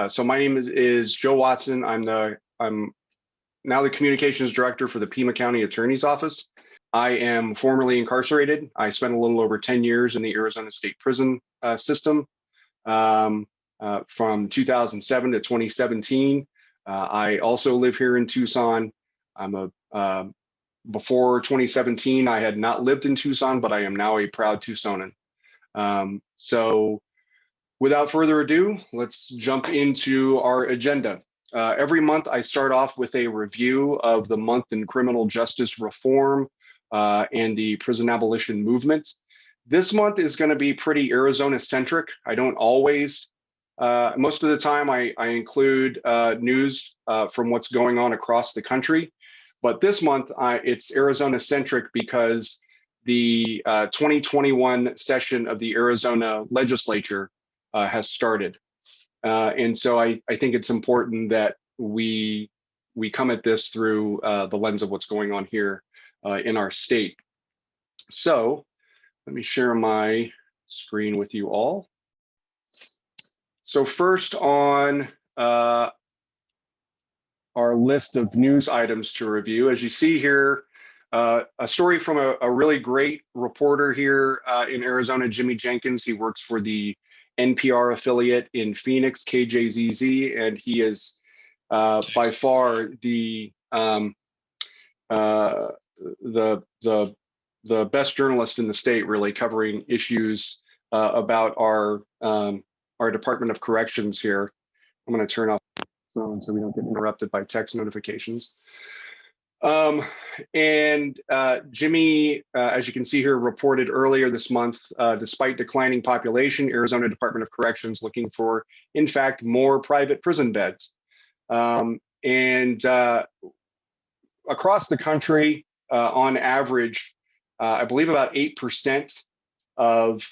So my name is Joe Watson. I'm now the communications director for the Pima County Attorney's Office. I am formerly incarcerated. I spent a little over 10 years in the Arizona State Prison system from 2007 to 2017. I also live here in Tucson. Before 2017, I had not lived in Tucson, but I am now a proud Tucsonan. So without further ado, let's jump into our agenda. Every month, I start off with a review of the month in criminal justice reform and the prison abolition movement. This month is going to be pretty Arizona-centric. I don't always, most of the time, I include news from what's going on across the country. But this month, it's Arizona-centric because the 2021 session of the Arizona legislature has started. And so I think it's important that we come at this through the lens of what's going on here in our state. So let me share my screen with you all. So first on our list of news items to review, as you see here, a story from a really great reporter here in Arizona, Jimmy Jenkins. He works for the NPR affiliate in Phoenix, KJZZ, and he is by far the best journalist in the state, really covering issues about our Department of Corrections here. I'm going to turn off the phone so we don't get interrupted by text notifications. Jimmy, as you can see here, reported earlier this month, despite declining population, Arizona Department of Corrections looking for, in fact, more private prison beds. Across the country, on average, I believe about 8% of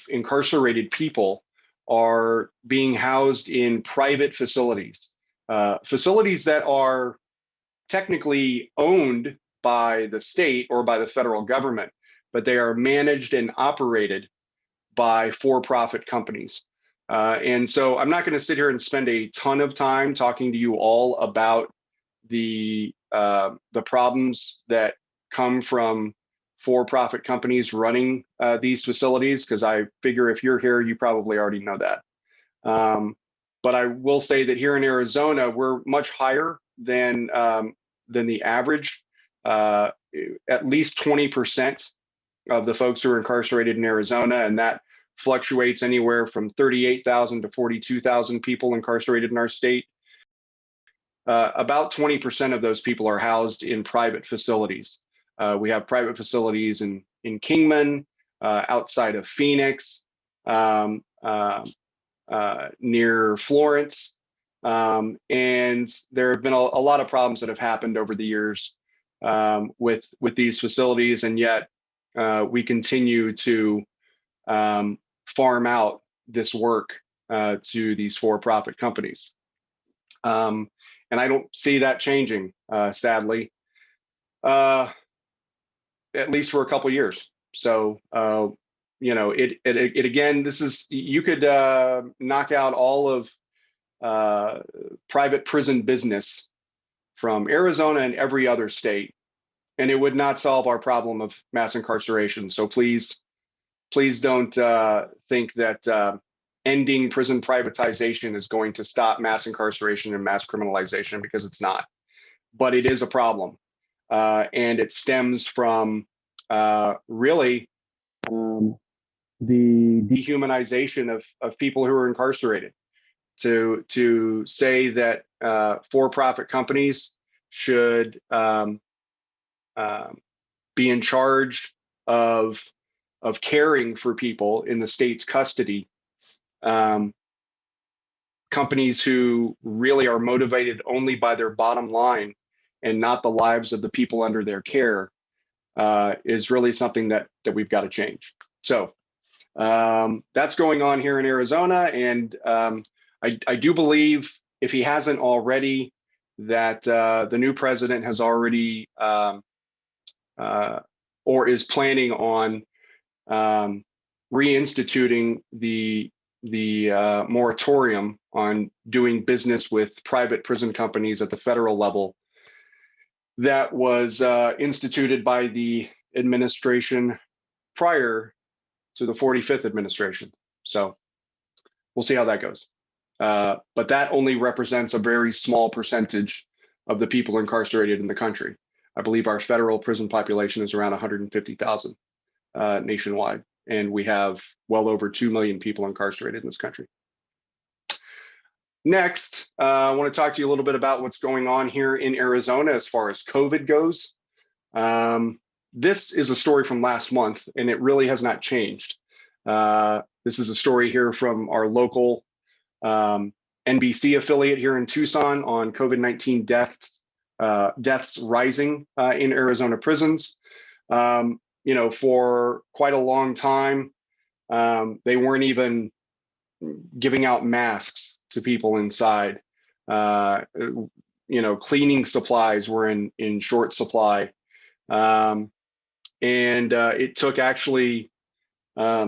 incarcerated people are being housed in private facilities, facilities that are technically owned by the state or by the federal government, but they are managed and operated by for-profit companies. And so I'm not going to sit here and spend a ton of time talking to you all about the problems that come from for-profit companies running these facilities, because I figure if you're here, you probably already know that. But I will say that here in Arizona, we're much higher than the average. At least 20% of the folks who are incarcerated in Arizona, and that fluctuates anywhere from 38,000 to 42,000 people incarcerated in our state. About 20% of those people are housed in private facilities. We have private facilities in Kingman, outside of Phoenix, near Florence. And there have been a lot of problems that have happened over the years with these facilities, and yet we continue to farm out this work to these for-profit companies. And I don't see that changing, sadly, at least for a couple of years. So, you know, it again, this is, you could knock out all of private prison business from Arizona and every other state, and it would not solve our problem of mass incarceration. So please don't think that ending prison privatization is going to stop mass incarceration and mass criminalization, because it's not. But it is a problem, and it stems from really the dehumanization of people who are incarcerated. To say that for-profit companies should be in charge of caring for people in the state's custody, companies who really are motivated only by their bottom line and not the lives of the people under their care, is really something that we've got to change. So that's going on here in Arizona, and I do believe, if he hasn't already, that the new president has already or is planning on reinstituting the moratorium on doing business with private prison companies at the federal level that was instituted by the administration prior to the 45th administration. So we'll see how that goes. But that only represents a very small percentage of the people incarcerated in the country. I believe our federal prison population is around 150,000 nationwide, and we have well over 2 million people incarcerated in this country. Next, I want to talk to you a little bit about what's going on here in Arizona as far as COVID goes. This is a story from last month, and it really has not changed. This is a story here from our local NBC affiliate here in Tucson on COVID-19 deaths rising in Arizona prisons. For quite a long time, they weren't even giving out masks to people inside. Cleaning supplies were in short supply. And it took actually a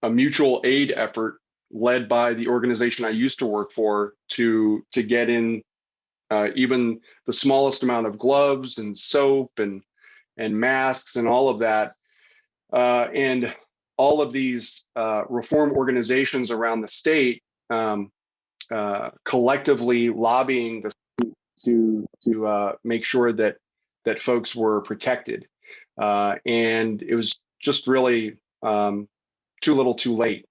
mutual aid effort led by the organization I used to work for to get in even the smallest amount of gloves and soap and masks and all of that. And all of these reform organizations around the state collectively lobbying the state to make sure that folks were protected. And it was just really too little too late.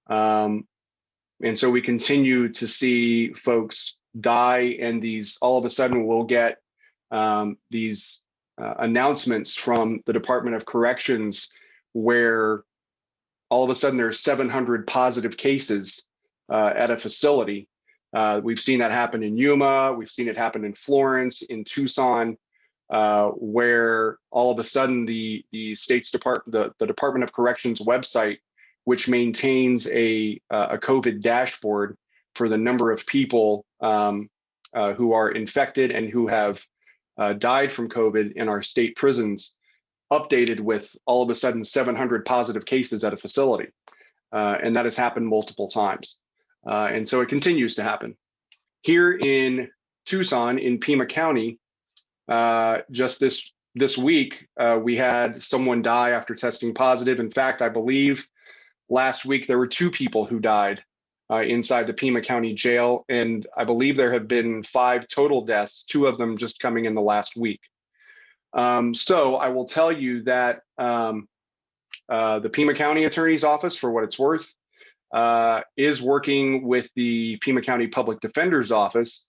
And so we continue to see folks die, and all of a sudden we'll get these announcements from the Department of Corrections where all of a sudden there's 700 positive cases at a facility. We've seen that happen in Yuma. We've seen it happen in Florence, in Tucson, where all of a sudden the state's department, the Department of Corrections website, which maintains a COVID dashboard for the number of people who are infected and who have died from COVID in our state prisons, updated with all of a sudden 700 positive cases at a facility. And that has happened multiple times. And so it continues to happen. Here in Tucson, in Pima County, just this week, we had someone die after testing positive. In fact, I believe last week there were 2 people who died inside the Pima County Jail, and I believe there have been 5 total deaths, 2 of them just coming in the last week. So I will tell you that the Pima County Attorney's Office, for what it's worth, is working with the Pima County Public Defender's Office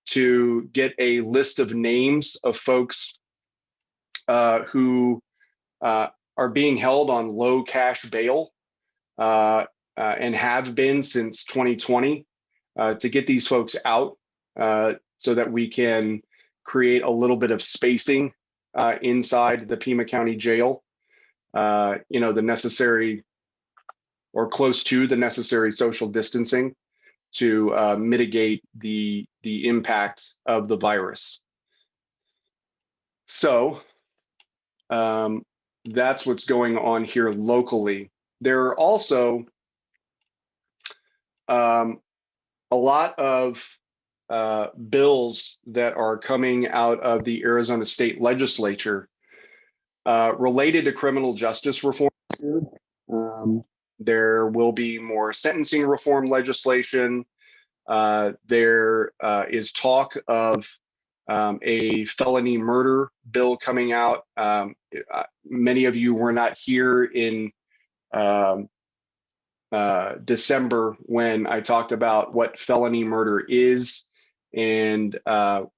to get a list of names of folks who are being held on low cash bail and have been since 2020 to get these folks out so that we can create a little bit of spacing inside the Pima County Jail, the necessary or close to the necessary social distancing to mitigate the impact of the virus. So that's what's going on here locally. There are also a lot of bills that are coming out of the Arizona State Legislature related to criminal justice reform. There will be more sentencing reform legislation. There is talk of a felony murder bill coming out. Many of you were not here in December when I talked about what felony murder is and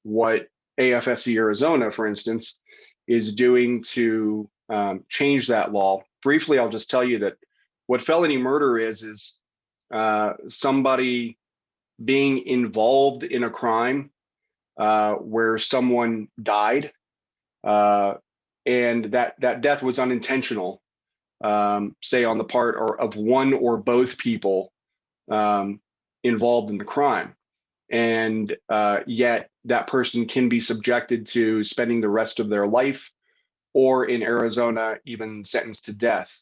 what AFSC Arizona, for instance, is doing to change that law. Briefly, I'll just tell you that what felony murder is somebody being involved in a crime where someone died and that death was unintentional, say on the part of one or both people involved in the crime. And yet that person can be subjected to spending the rest of their life, or in Arizona, even sentenced to death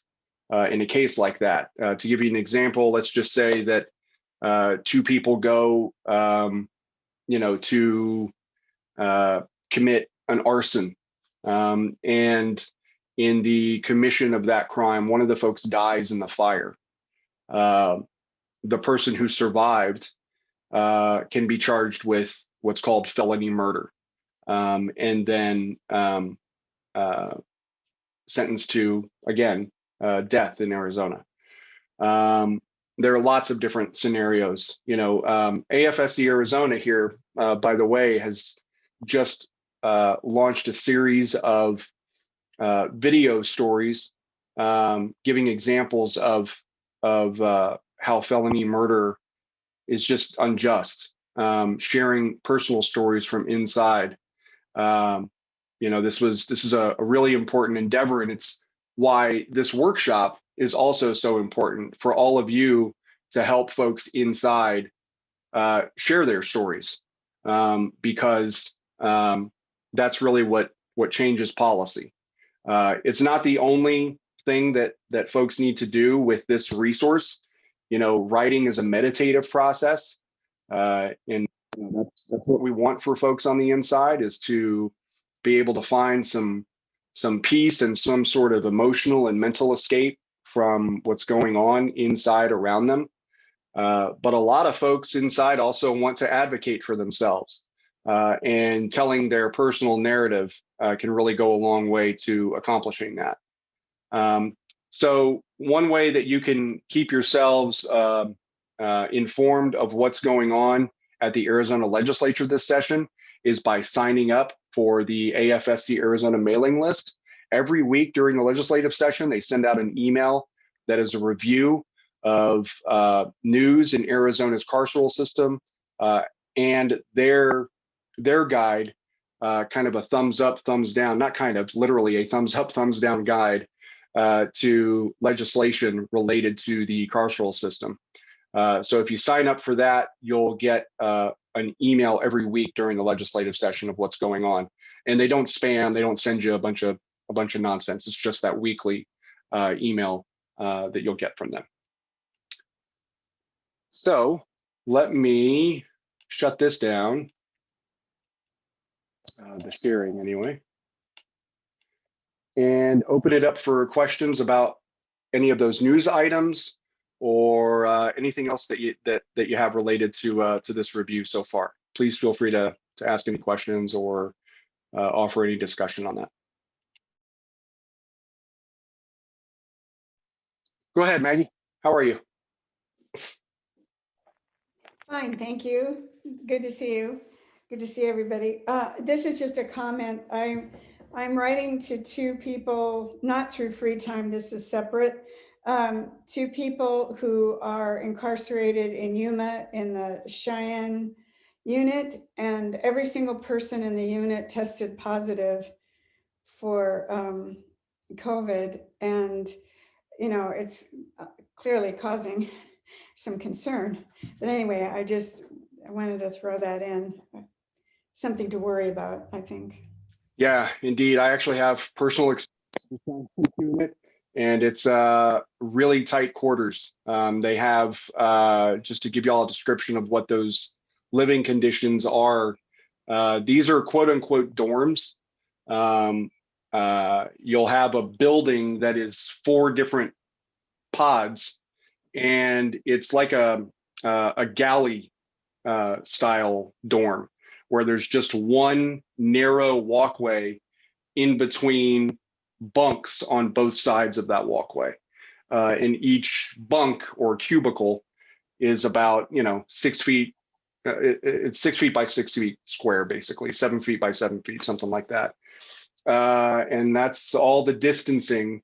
in a case like that. To give you an example, let's just say that two people go, to commit an arson, and in the commission of that crime, one of the folks dies in the fire. The person who survived can be charged with what's called felony murder, and then sentenced to, again, death in Arizona. There are lots of different scenarios. AFSC Arizona here, by the way, has just launched a series of video stories giving examples of how felony murder is just unjust, sharing personal stories from inside. This is a really important endeavor, and it's why this workshop is also so important for all of you to help folks inside share their stories, because that's really what changes policy. It's not the only thing that folks need to do with this resource. Writing is a meditative process, and that's what we want for folks on the inside, is to be able to find some peace and some sort of emotional and mental escape from what's going on inside around them. But a lot of folks inside also want to advocate for themselves, and telling their personal narrative can really go a long way to accomplishing that. So one way that you can keep yourselves informed of what's going on at the Arizona legislature this session is by signing up for the AFSC Arizona mailing list. Every week during the legislative session, they send out an email that is a review of news in Arizona's carceral system, and their guide, kind of a thumbs up, thumbs down, not kind of, literally a thumbs up, thumbs down guide to legislation related to the carceral system. So if you sign up for that, you'll get an email every week during the legislative session of what's going on. And they don't spam, they don't send you a bunch of nonsense. It's just that weekly email that you'll get from them. So let me shut this down, the steering anyway, and open it up for questions about any of those news items or anything else that you have related to this review so far. Please feel free to ask any questions or offer any discussion on that. Go ahead, Maggie. How are you? Fine, thank you. Good to see you. Good to see everybody. This is just a comment. I'm writing to two people, not through free time, this is separate. Two people who are incarcerated in Yuma in the Cheyenne unit, and every single person in the unit tested positive for COVID. And, it's clearly causing some concern. But anyway, I wanted to throw that in. Something to worry about, I think. Yeah, indeed. I actually have personal experience with it, and it's really tight quarters. They have, just to give you all a description of what those living conditions are, these are quote unquote dorms. You'll have a building that is 4 different pods, and it's like a galley style dorm, where there's just one narrow walkway in between bunks on both sides of that walkway. And each bunk or cubicle is about 6 feet. It's 6 feet by 6 feet square, basically 7 feet by 7 feet, something like that. And that's all the distancing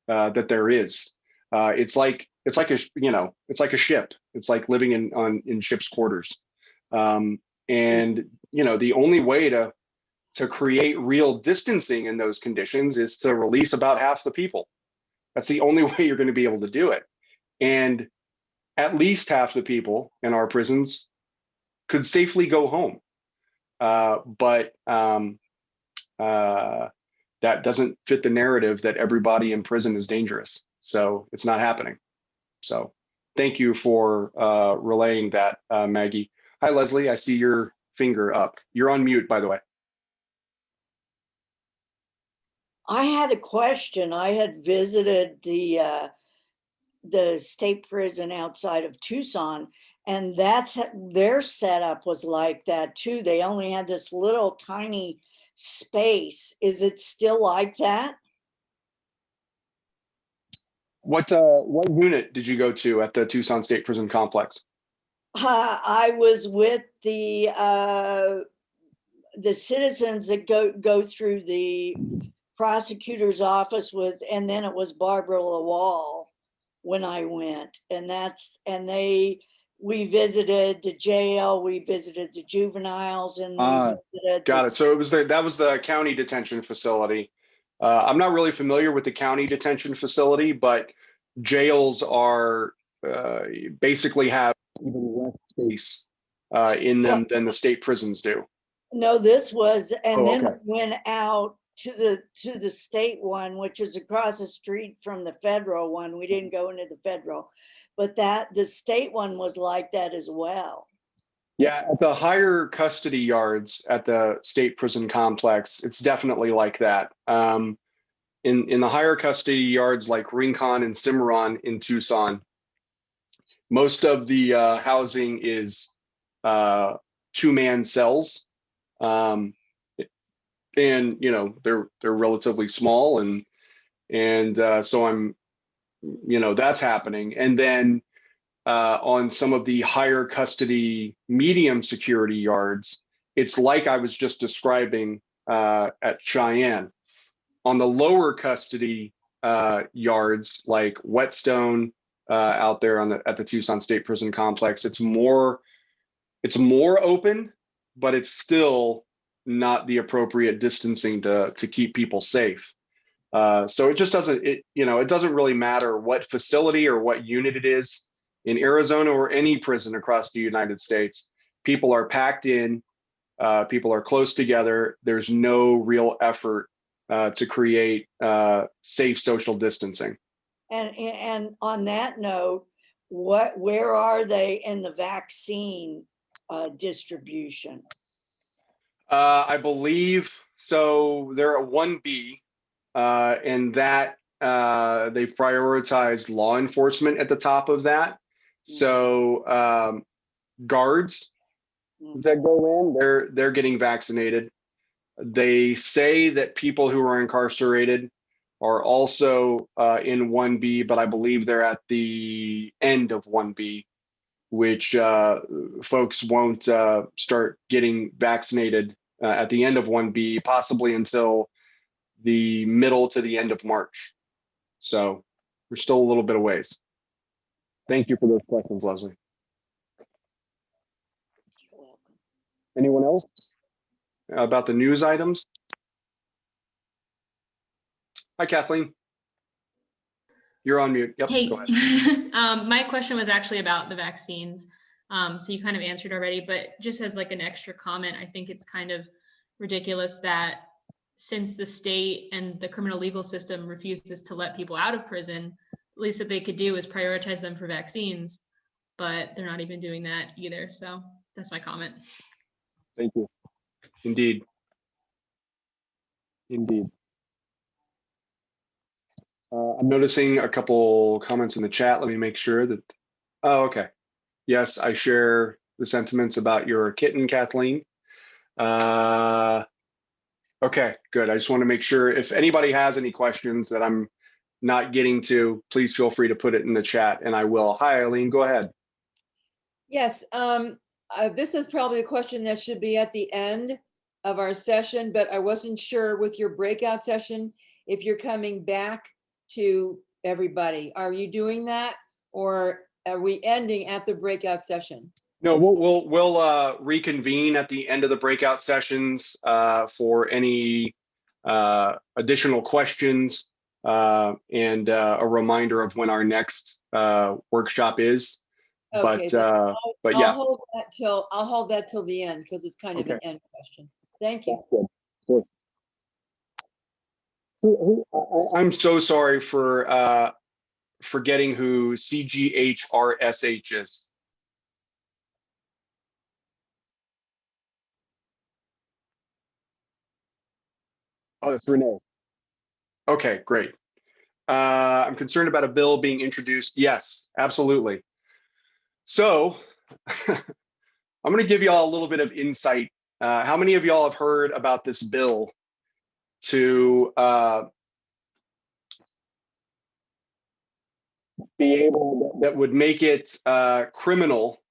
that there is. It's like a ship. It's like living in ship's quarters. And the only way to create real distancing in those conditions is to release about half the people. That's the only way you're going to be able to do it. And at least half the people in our prisons could safely go home. But that doesn't fit the narrative that everybody in prison is dangerous. So it's not happening. So thank you for relaying that, Maggie. Hi, Leslie. I see your finger up. You're on mute, by the way. I had a question. I had visited the state prison outside of Tucson, and their setup was like that too. They only had this little tiny space. Is it still like that? What unit did you go to at the Tucson State Prison Complex? I was with the citizens that go through the prosecutor's office with, and then it was Barbara Lawal when I went, we visited the jail, we visited the juveniles, and we visited got it. So that was the county detention facility. I'm not really familiar with the county detention facility, but jails are basically have even less space in them than the state prisons do. No, this was, and then okay. we went out to the state one, which is across the street from the federal one. We didn't go into the federal, but the state one was like that as well. Yeah, at the higher custody yards at the state prison complex, it's definitely like that. In the higher custody yards like Rincon and Cimarron in Tucson, most of the housing is two-man cells. And they're relatively small, and so that's happening. And then on some of the higher custody medium security yards, it's like I was just describing at Cheyenne. On the lower custody yards like Whetstone out there at the Tucson State Prison Complex, it's more open, but it's still not the appropriate distancing to keep people safe. So it just doesn't, it doesn't really matter what facility or what unit it is in Arizona or any prison across the United States. People are packed in, people are close together. There's no real effort to create safe social distancing. And on that note, where are they in the vaccine distribution? I believe so. They're at 1B, and that they prioritized law enforcement at the top of that. So guards that go in, they're getting vaccinated. They say that people who are incarcerated are also in 1B, but I believe they're at the end of 1B, which folks won't start getting vaccinated at the end of 1B, possibly until the middle to the end of March. So we're still a little bit of ways. Thank you for those questions, Leslie. You're welcome. Anyone else about the news items? Hi, Kathleen. You're on mute. Yep. Hey, go ahead. My question was actually about the vaccines. So you kind of answered already, but just as like an extra comment, I think it's kind of ridiculous that since the state and the criminal legal system refuses to let people out of prison, the least that they could do is prioritize them for vaccines, but they're not even doing that either. So that's my comment. Thank you. Indeed. Indeed. I'm noticing a couple comments in the chat. Let me make sure that, oh, okay. Yes, I share the sentiments about your kitten, Kathleen. Okay, good. I just want to make sure if anybody has any questions that I'm not getting to, please feel free to put it in the chat and I will. Hi, Eileen, go ahead. Yes, this is probably a question that should be at the end of our session, but I wasn't sure with your breakout session if you're coming back to everybody. Are you doing that, or are we ending at the breakout session? No, we'll reconvene at the end of the breakout sessions for any additional questions and a reminder of when our next workshop is. Okay, but yeah, I'll hold that till the end because it's kind of an end question. Thank you. I'm so sorry for forgetting who CGHRSH is. Oh, that's Renee. Okay, great. I'm concerned about a bill being introduced. Yes, absolutely. So I'm going to give you all a little bit of insight. How many of y'all have heard about this bill to be able, that would make it criminal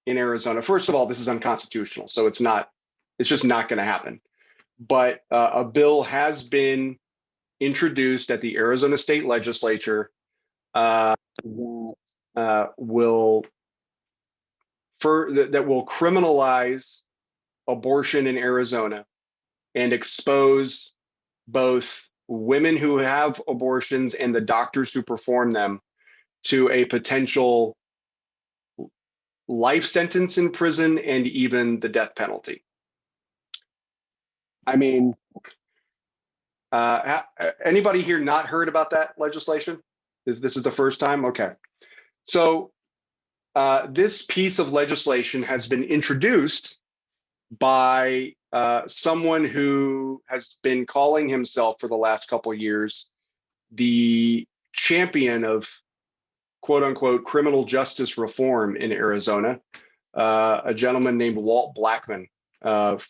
in Arizona? First of all, this is unconstitutional, so it's just not going to happen. But a bill has been introduced at the Arizona State Legislature that will criminalize abortion in Arizona and expose both women who have abortions and the doctors who perform them to a potential life sentence in prison and even the death penalty. I mean, anybody here not heard about that legislation? This is the first time? Okay. So this piece of legislation has been introduced by someone who has been calling himself for the last couple of years the champion of quote unquote criminal justice reform in Arizona, a gentleman named Walt Blackman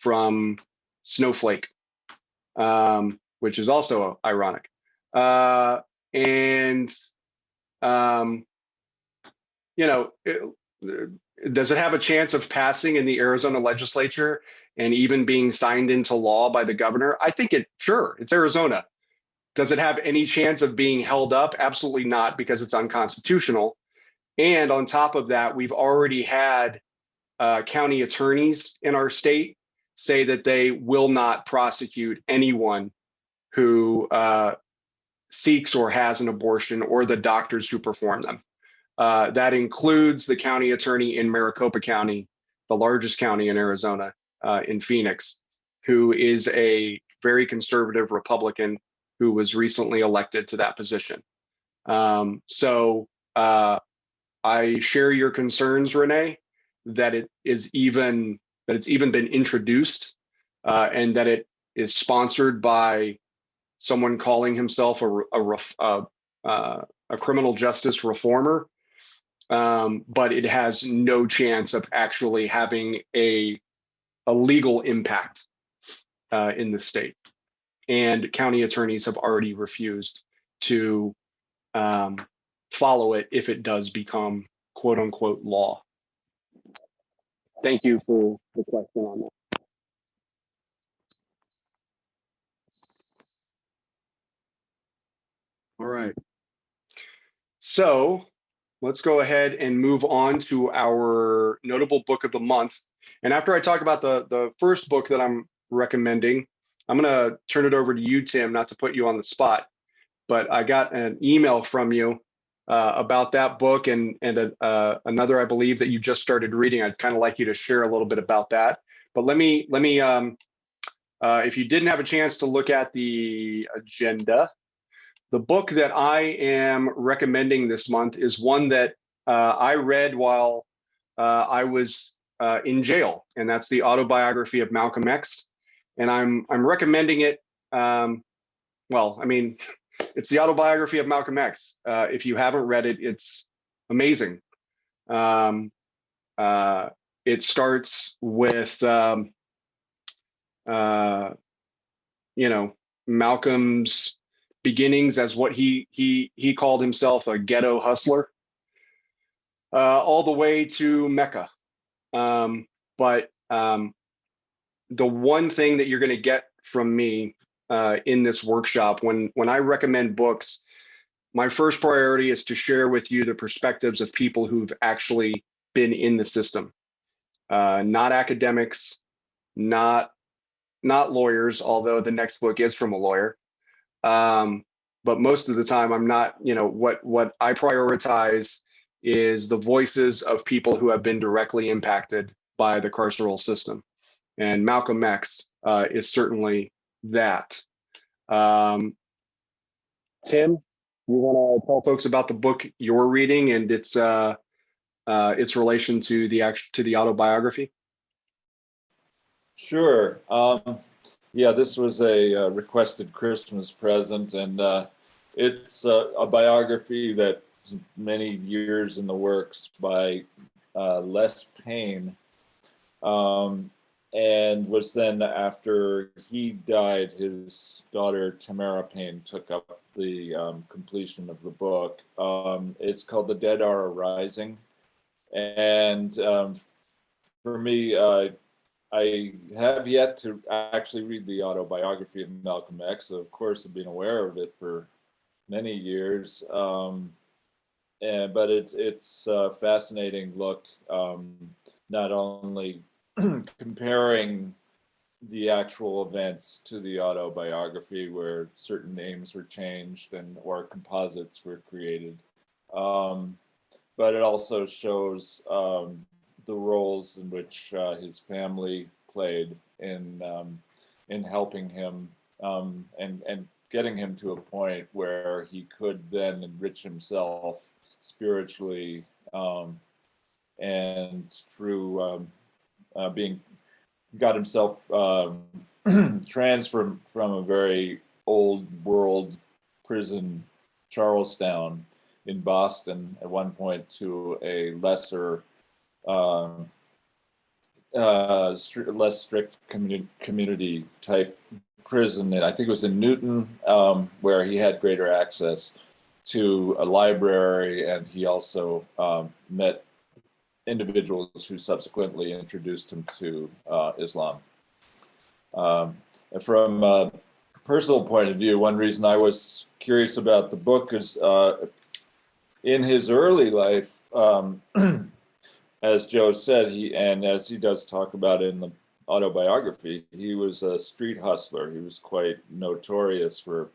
from Snowflake, which is also ironic. Does it have a chance of passing in the Arizona legislature and even being signed into law by the governor? I think sure, it's Arizona. Does it have any chance of being held up? Absolutely not, because it's unconstitutional. And on top of that, we've already had county attorneys in our state say that they will not prosecute anyone who seeks or has an abortion or the doctors who perform them. That includes the county attorney in Maricopa County, the largest county in Arizona, in Phoenix, who is a very conservative Republican who was recently elected to that position. So I share your concerns, Renee, that it's even been introduced and that it is sponsored by someone calling himself a criminal justice reformer. But it has no chance of actually having a legal impact in the state. And county attorneys have already refused to follow it if it does become quote unquote law. Thank you for the question on that. All right. So let's go ahead and move on to our notable book of the month. And after I talk about the first book that I'm recommending, I'm going to turn it over to you, Tim, not to put you on the spot, but I got an email from you about that book and another, I believe, that you just started reading. I'd kind of like you to share a little bit about that. But let me if you didn't have a chance to look at the agenda, the book that I am recommending this month is one that I read while I was in jail, and that's the Autobiography of Malcolm X. And I'm recommending it. Well, I mean, it's the Autobiography of Malcolm X. If you haven't read it, it's amazing. It starts with Malcolm's beginnings as what he called himself, a ghetto hustler, all the way to Mecca. But the one thing that you're going to get from me in this workshop, when I recommend books, my first priority is to share with you the perspectives of people who've actually been in the system, not academics, not lawyers, although the next book is from a lawyer. But most of the time I'm not, what I prioritize is the voices of people who have been directly impacted by the carceral system. And Malcolm X is certainly that. Tim, You want to tell folks about the book you're reading and its relation to the autobiography? Sure. Yeah, this was a requested Christmas present, and it's a biography that's many years in the works by Les Payne, and was then, after he died, his daughter Tamara Payne took up the completion of the book. It's called The Dead Are Arising, and for me, I have yet to actually read the autobiography of Malcolm X. Of course, I've been aware of it for many years, but it's a fascinating look, not only comparing the actual events to the autobiography, where certain names were changed and or composites were created, but it also shows the roles in which his family played in helping him and getting him to a point where he could then enrich himself spiritually, and through got himself transferred from a very old world prison, Charlestown in Boston, at one point to a lesser less strict community type prison. I think it was in Newton, where he had greater access to a library, and he also met individuals who subsequently introduced him to Islam. From a personal point of view, one reason I was curious about the book is in his early life, as Joe said, and as he does talk about in the autobiography, he was a street hustler. He was quite notorious for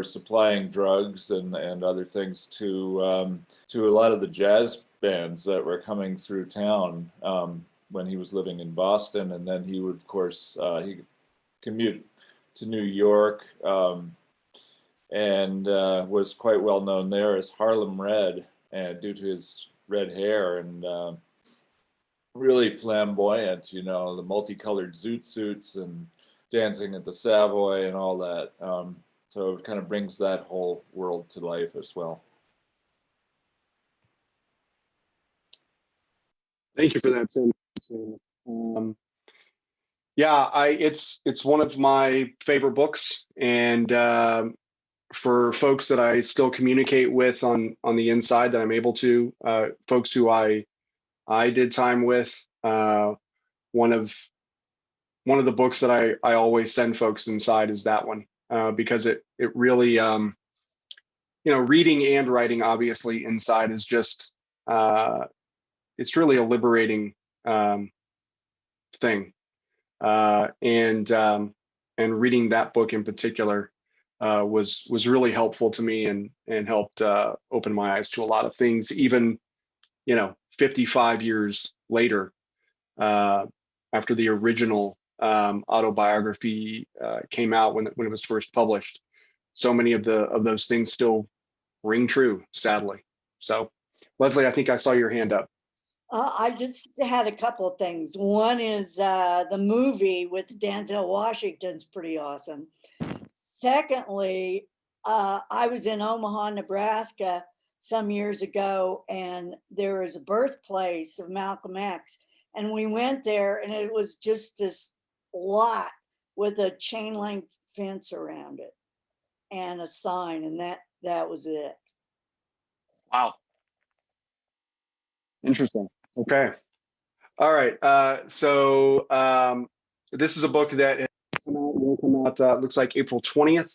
supplying drugs and other things to a lot of the jazz bands that were coming through town when he was living in Boston. And then he would, of course, he commute to New York, and was quite well known there as Harlem Red, due to his red hair and really flamboyant, the multicolored zoot suits and dancing at the Savoy and all that. So it kind of brings that whole world to life as well. Thank you for that, Tim. Yeah, it's one of my favorite books, and for folks that I still communicate with on the inside, that I'm able to, folks who I did time with, one of the books that I always send folks inside is that one, because it really, reading and writing obviously inside is just, it's really a liberating thing, and reading that book in particular was really helpful to me, and helped open my eyes to a lot of things, even 55 years later, after the original autobiography came out, when it was first published. So many of those things still ring true, sadly. So, Leslie, I think I saw your hand up. I just had a couple of things. One is the movie with Denzel Washington's pretty awesome. Secondly, I was in Omaha, Nebraska some years ago, and there is a birthplace of Malcolm X. And we went there, and it was just this lot with a chain link fence around it and a sign, and that was it. Wow. Interesting. Okay. All right. So this is a book that will come out, looks like April 20th.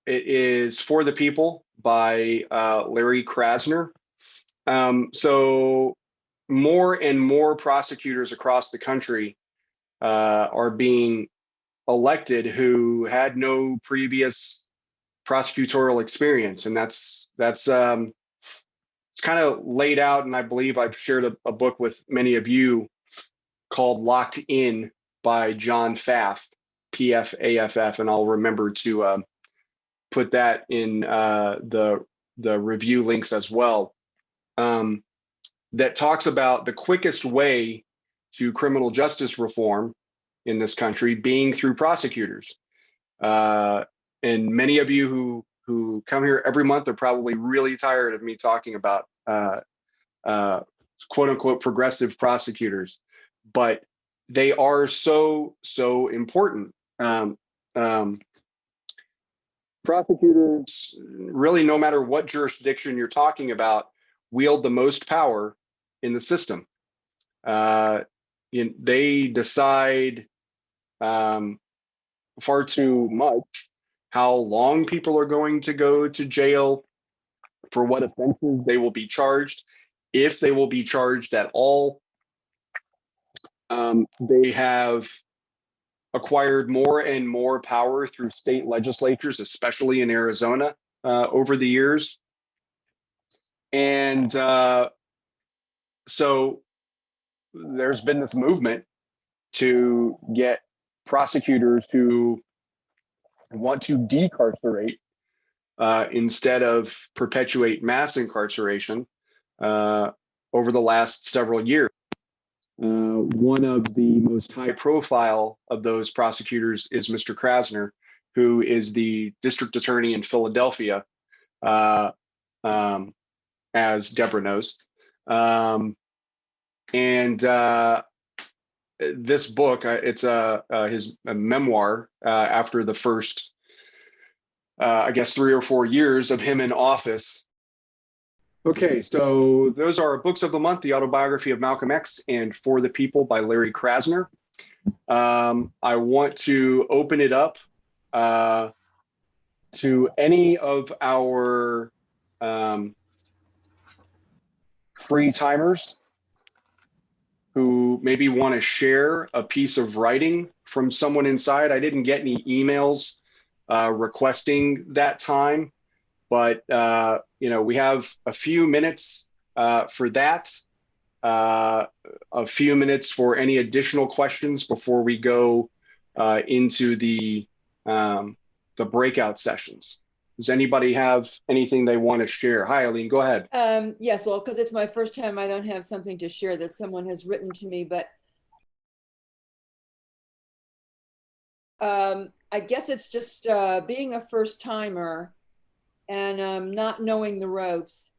It is For the People by Larry Krasner. So more and more prosecutors across the country are being elected who had no previous prosecutorial experience, and that's it's kind of laid out, and I believe I've shared a book with many of you called Locked In by John Pfaff, Pfaff, and I'll remember to put that in the review links as well, that talks about the quickest way to criminal justice reform in this country being through prosecutors. And many of you who come here every month are probably really tired of me talking about quote unquote progressive prosecutors, but they are so important. Prosecutors, really, no matter what jurisdiction you're talking about, wield the most power in the system. They decide far too much how long people are going to go to jail, for what offenses they will be charged, if they will be charged at all. They have acquired more and more power through state legislatures, especially in Arizona, over the years. And so there's been this movement to get prosecutors who want to decarcerate instead of perpetuate mass incarceration over the last several years. One of the most high profile of those prosecutors is Mr. Krasner, who is the district attorney in Philadelphia, as Deborah knows. This book, it's his memoir after the first, I guess, 3 or 4 years of him in office. Okay, so those are our books of the month: The Autobiography of Malcolm X and For the People by Larry Krasner. I want to open it up to any of our free timers who maybe want to share a piece of writing from someone inside. I didn't get any emails requesting that time, but we have a few minutes for that, a few minutes for any additional questions before we go into the breakout sessions. Does anybody have anything they want to share? Hi, Eileen, go ahead. Yes, well, because it's my first time, I don't have something to share that someone has written to me, but I guess it's just being a first timer and not knowing the ropes.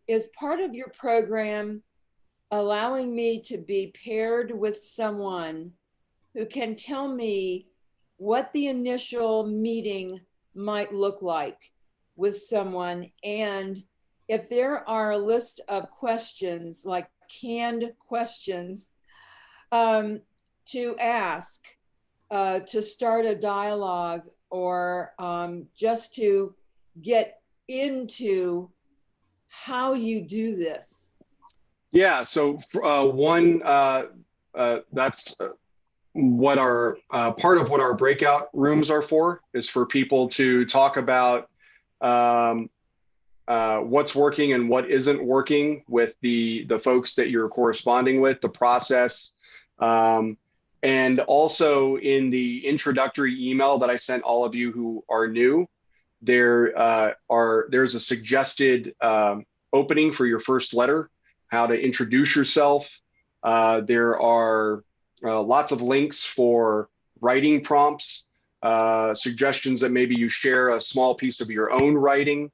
Is part of your program allowing me to be paired with someone who can tell me what the initial meeting might look like with someone, and if there are a list of questions, like canned questions, to ask to start a dialogue, or just to get into how you do this? Yeah, so that's what our part of what our breakout rooms are for, is for people to talk about what's working and what isn't working with the folks that you're corresponding with, the process. And also in the introductory email that I sent all of you who are new, there's a suggested opening for your first letter, how to introduce yourself. There are lots of links for writing prompts, suggestions that maybe you share a small piece of your own writing.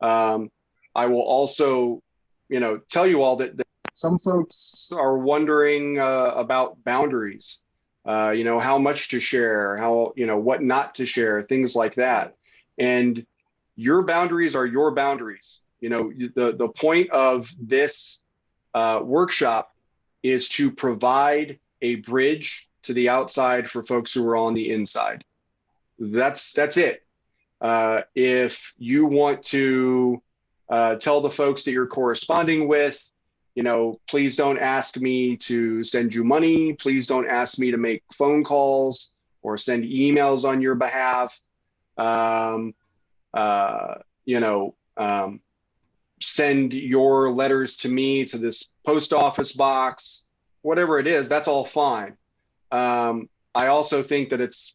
I will also, tell you all that some folks are wondering about boundaries, how much to share, how, what not to share, things like that. And your boundaries are your boundaries. The point of this workshop is to provide a bridge to the outside for folks who are on the inside. That's it. If you want to tell the folks that you're corresponding with, please don't ask me to send you money. Please don't ask me to make phone calls or send emails on your behalf. Send your letters to me, to this post office box, whatever it is, that's all fine. I also think that it's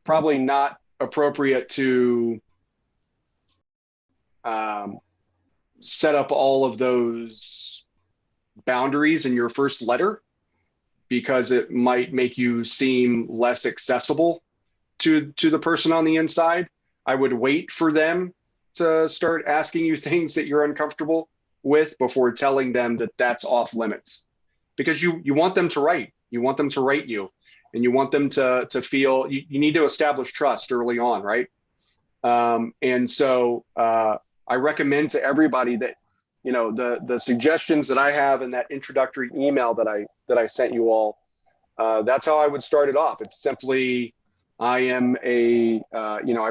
probably not appropriate to set up all of those boundaries in your first letter, because it might make you seem less accessible to the person on the inside. I would wait for them to start asking you things that you're uncomfortable with before telling them that that's off limits, because you want them to write. You want them to write you, and you want them to feel, you need to establish trust early on, right? And so I recommend to everybody that, you know, the suggestions that I have in that introductory email that I sent you all, that's how I would start it off. It's simply, I am I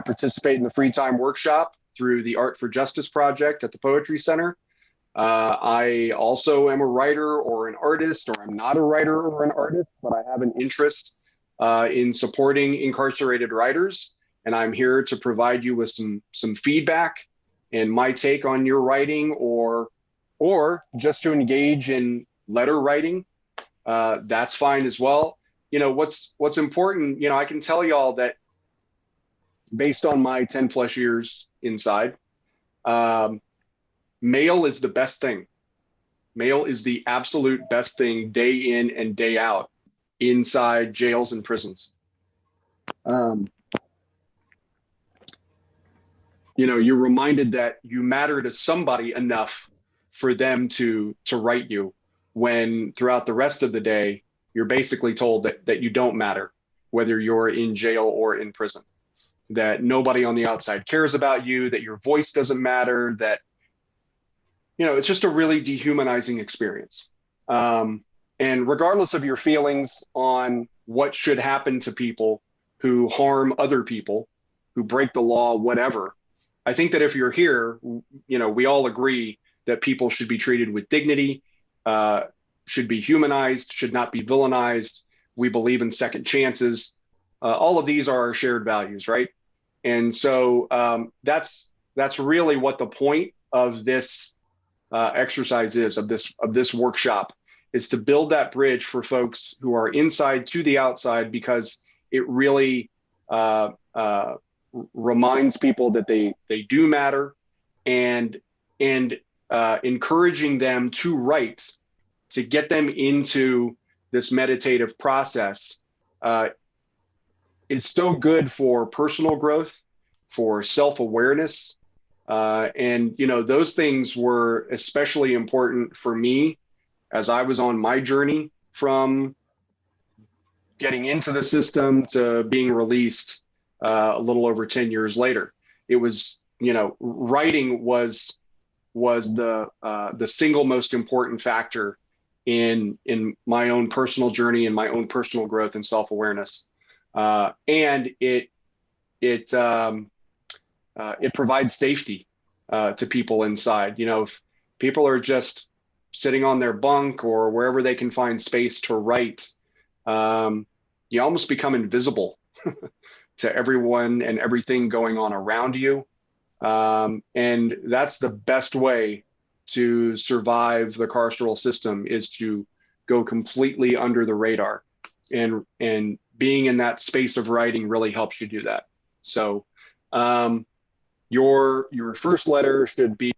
participate in the free time workshop through the Art for Justice project at the Poetry Center. I also am a writer or an artist, or I'm not a writer or an artist, but I have an interest in supporting incarcerated writers. And I'm here to provide you with some feedback and my take on your writing, or just to engage in letter writing. That's fine as well. You know, what's important, you know, I can tell y'all that based on my 10 plus years inside, mail is the best thing. Mail is the absolute best thing, day in and day out, inside jails and prisons. You know, you're reminded that you matter to somebody enough for them to write you, when throughout the rest of the day, you're basically told that you don't matter, whether you're in jail or in prison, that nobody on the outside cares about you, that your voice doesn't matter, that, you know, it's just a really dehumanizing experience. And regardless of your feelings on what should happen to people who harm other people, who break the law, whatever, I think that if you're here, you know, we all agree that people should be treated with dignity, should be humanized, should not be villainized. We believe in second chances. All of these are our shared values, right? And so that's really what the point of this exercise is, of this workshop, is to build that bridge for folks who are inside to the outside, because it really reminds people that they do matter, and encouraging them to write, to get them into this meditative process is so good for personal growth, for self-awareness. And, you know, those things were especially important for me as I was on my journey from getting into the system to being released a little over 10 years later. It was, you know, writing was the single most important factor in my own personal journey and my own personal growth and self-awareness. And it provides safety to people inside. You know, if people are just sitting on their bunk or wherever they can find space to write, you almost become invisible to everyone and everything going on around you. And that's the best way to survive the carceral system, is to go completely under the radar. And being in that space of writing really helps you do that. So your first letter should be,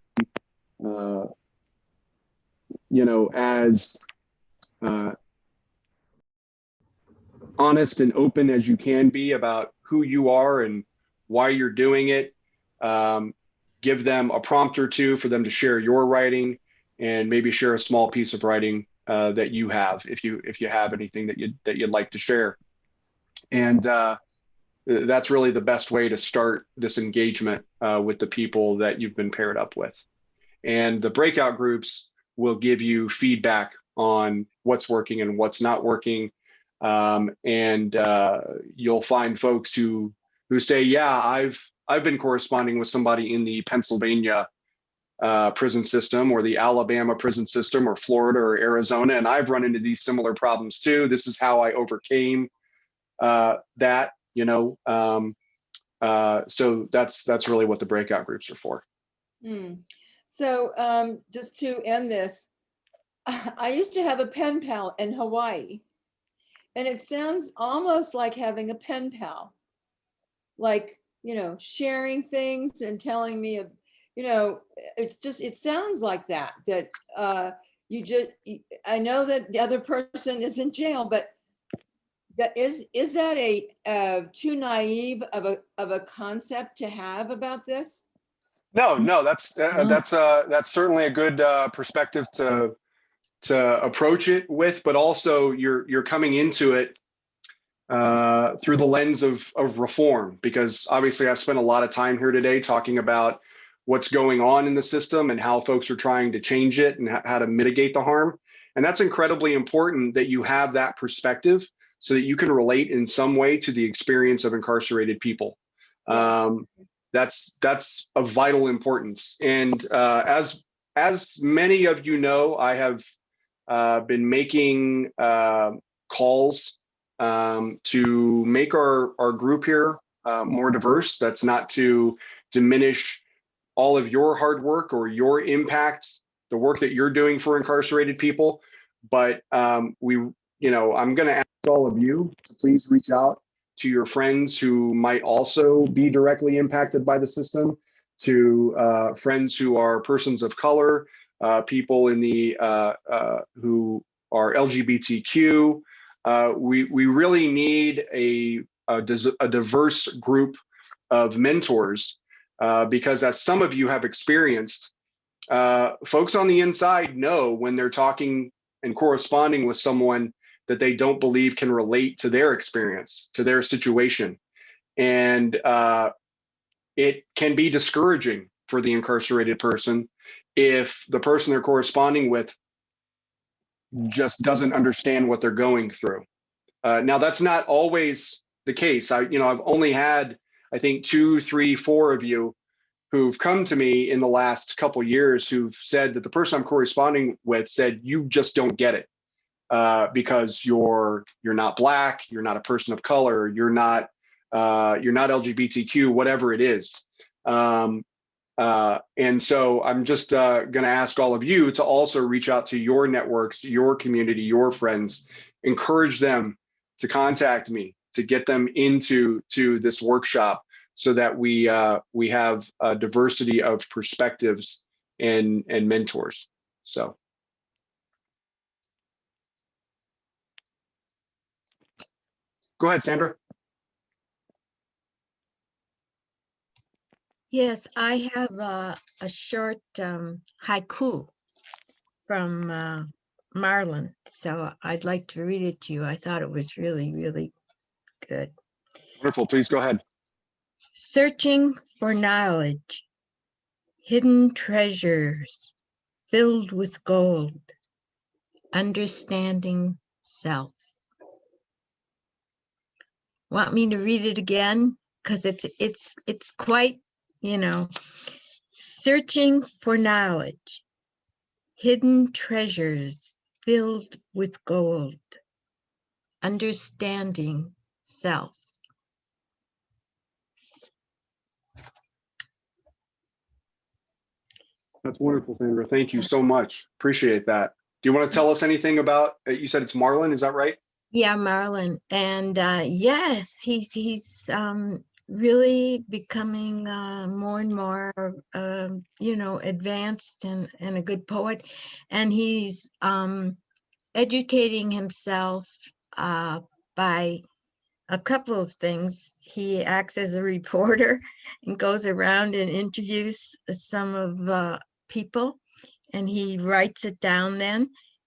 you know, as honest and open as you can be about who you are and why you're doing it. Give them a prompt or two for them to share your writing, and maybe share a small piece of writing that you have, if you have anything that you'd like to share. And that's really the best way to start this engagement with the people that you've been paired up with. And the breakout groups will give you feedback on what's working and what's not working. And you'll find folks who say, yeah, I've been corresponding with somebody in the Pennsylvania prison system, or the Alabama prison system, or Florida or Arizona, and I've run into these similar problems too. This is how I overcame that, you know. So that's really what the breakout groups are for. So just to end this, I used to have a pen pal in Hawaii, and it sounds almost like having a pen pal. Like sharing things and telling me, it sounds like that I know that the other person is in jail, but is that too naive of a concept to have about this? No, that's certainly a good perspective to approach it with, but also you're coming into it through the lens of reform, because obviously I've spent a lot of time here today talking about what's going on in the system and how folks are trying to change it and how to mitigate the harm. And that's incredibly important that you have that perspective so that you can relate in some way to the experience of incarcerated people. Yes. That's of vital importance. And as many of you know, I have been making calls to make our group here more diverse. That's not to diminish all of your hard work or your impact, the work that you're doing for incarcerated people. But I'm going to ask all of you to please reach out to your friends who might also be directly impacted by the system, to friends who are persons of color, people in the who are LGBTQ. We really need a diverse group of mentors, because as some of you have experienced, folks on the inside know when they're talking and corresponding with someone that they don't believe can relate to their experience, to their situation. And it can be discouraging for the incarcerated person if the person they're corresponding with just doesn't understand what they're going through. Now, that's not always the case. I've only had, I think, 2, 3, 4 of you who've come to me in the last couple of years who've said that the person I'm corresponding with said, you just don't get it because you're not Black, you're not a person of color, you're not LGBTQ, whatever it is. And so I'm just going to ask all of you to also reach out to your networks, your community, your friends, encourage them to contact me, to get them into this workshop so that we have a diversity of perspectives and mentors. So. Go ahead, Sandra. Yes, I have a short haiku from Marlon, so I'd like to read it to you. I thought it was really, really good. Wonderful. Please go ahead. Searching for knowledge, hidden treasures filled with gold, understanding self. Want me to read it again? Because it's quite, searching for knowledge, hidden treasures filled with gold, understanding self. That's wonderful, Sandra. Thank you so much. Appreciate that. Do you want to tell us anything about, you said it's Marlon, is that right? Yeah, Marlon. And yes, he's really becoming more and more, advanced and a good poet. And he's educating himself by a couple of things. He acts as a reporter and goes around and interviews some of people, and he writes it down then.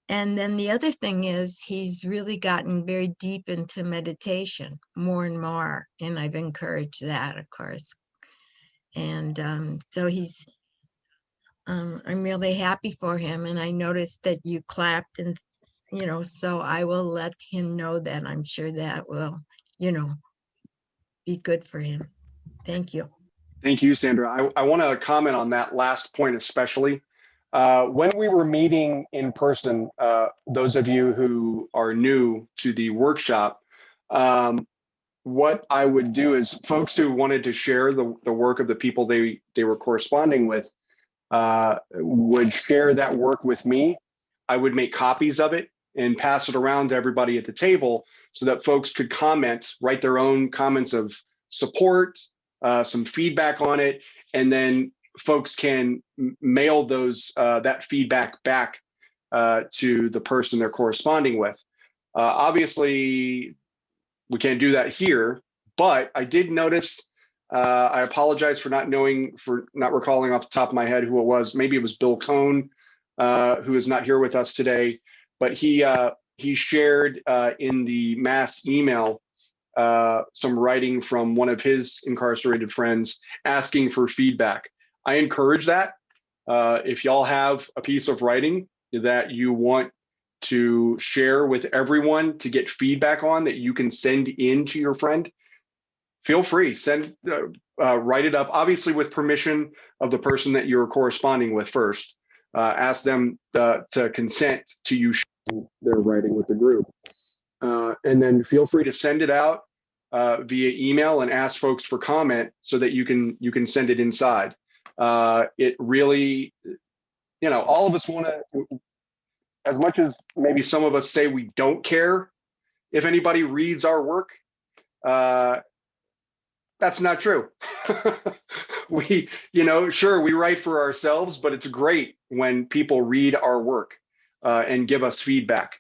And then the other thing is he's really gotten very deep into meditation more and more. And I've encouraged that, of course. And so I'm really happy for him. And I noticed that you clapped and, so I will let him know that. I'm sure that will, be good for him. Thank you. Thank you, Sandra. I want to comment on that last point, especially. When we were meeting in person, those of you who are new to the workshop, what I would do is folks who wanted to share the work of the people they were corresponding with would share that work with me. I would make copies of it and pass it around to everybody at the table so that folks could comment, write their own comments of support, some feedback on it, and then folks can mail those that feedback back to the person they're corresponding with. Obviously, we can't do that here, but I did notice. I apologize for not recalling off the top of my head who it was. Maybe it was Bill Cohn, who is not here with us today, but he shared in the mass email some writing from one of his incarcerated friends asking for feedback. I encourage that. If y'all have a piece of writing that you want to share with everyone to get feedback on that you can send in to your friend, feel free, write it up, obviously with permission of the person that you're corresponding with first. Ask them to consent to you sharing their writing with the group. And then feel free to send it out via email and ask folks for comment so that you can send it inside. It really, all of us want to, as much as maybe some of us say we don't care if anybody reads our work, that's not true. We, sure, we write for ourselves, but it's great when people read our work and give us feedback.